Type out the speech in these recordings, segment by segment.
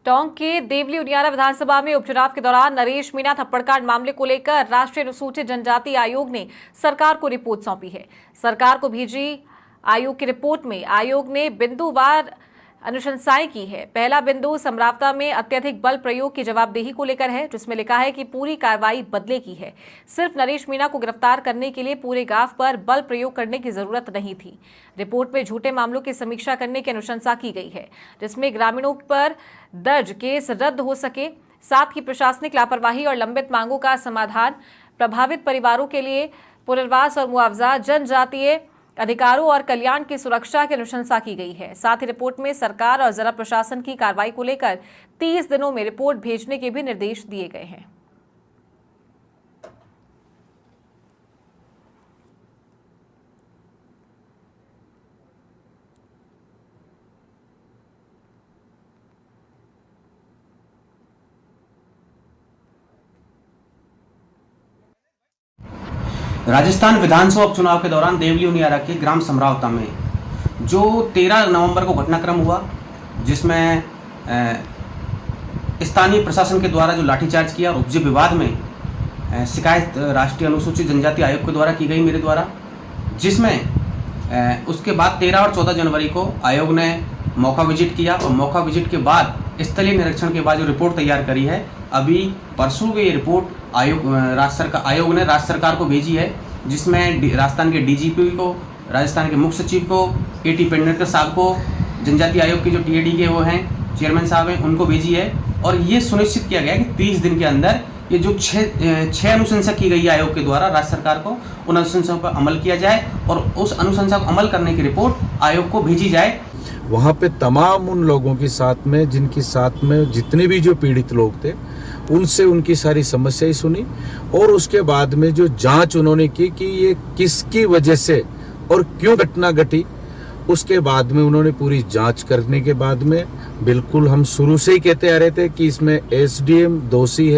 टोंक के देवली उनियारा विधानसभा में उपचुनाव के दौरान नरेश मीणा थप्पड़कांड मामले को लेकर राष्ट्रीय अनुसूचित जनजाति आयोग ने सरकार को रिपोर्ट सौंपी है। सरकार को भेजी आयोग की रिपोर्ट में आयोग ने बिंदुवार अनुशंसाएं की है। पहला बिंदु समरावता में अत्यधिक बल प्रयोग की जवाबदेही को लेकर है, जिसमें लिखा है कि पूरी कार्रवाई बदले की है। सिर्फ नरेश मीणा को गिरफ्तार करने के लिए पूरे गांव पर बल प्रयोग करने की जरूरत नहीं थी। रिपोर्ट में झूठे मामलों की समीक्षा करने की अनुशंसा की गई है, जिसमें ग्रामीणों पर दर्ज केस रद्द हो सके, साथ ही प्रशासनिक लापरवाही और लंबित मांगों का समाधान, प्रभावित परिवारों के लिए पुनर्वास और मुआवजा, जनजातीय अधिकारों और कल्याण की सुरक्षा की अनुशंसा की गई है। साथ ही रिपोर्ट में सरकार और जिला प्रशासन की कार्रवाई को लेकर 30 दिनों में रिपोर्ट भेजने के भी निर्देश दिए गए हैं। राजस्थान विधानसभा उपचुनाव के दौरान देवली उनियारा के ग्राम समरावता में जो 13 नवंबर को घटनाक्रम हुआ, जिसमें स्थानीय प्रशासन के द्वारा जो लाठीचार्ज किया और उपजे विवाद में शिकायत राष्ट्रीय अनुसूचित जनजाति आयोग के द्वारा की गई मेरे द्वारा, जिसमें उसके बाद 13 और 14 जनवरी को आयोग ने मौका विजिट किया और मौका विजिट के बाद स्थलीय निरीक्षण के बाद जो रिपोर्ट तैयार करी है, अभी परसों की ये रिपोर्ट आयोग ने राज्य सरकार को भेजी है, जिसमें राजस्थान के डीजीपी को, राजस्थान के मुख्य सचिव को, एटी पेडनेकर साहब को, जनजाति आयोग के जो टीएडी के वो हैं चेयरमैन साहब हैं, उनको भेजी है। और ये सुनिश्चित किया गया कि 30 दिन के अंदर ये जो छह अनुशंसा की गई है आयोग के द्वारा राज्य सरकार को, उन अनुशंसाओं पर अमल किया जाए और उस अनुशंसा को अमल करने की रिपोर्ट आयोग को भेजी जाए। वहाँ पे तमाम उन लोगों के साथ में, जिनके साथ में जितने भी जो पीड़ित लोग थे, उनसे उनकी सारी समस्याएं सुनी और उसके बाद में जो जांच उन्होंने की कि ये किसकी वजह से और क्यों घटना घटी, उसके बाद में उन्होंने पूरी जांच करने के बाद में बिल्कुल हम शुरू से ही कहते आ रहे थे कि इसमें एसडीएम दोषी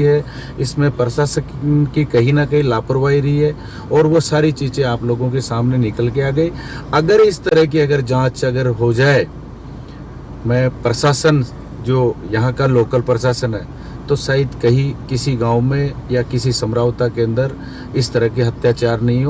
है, इसमें प्रशासन की कहीं ना कहीं लापरवाही रही है और वो सारी चीज़ें आप लोगों के सामने निकल के आ गई। अगर इस तरह की जांच हो जाए, मैं प्रशासन जो यहाँ का लोकल प्रशासन है, तो शायद कहीं किसी गांव में या किसी समरावता के अंदर इस तरह के अत्याचार नहीं हो।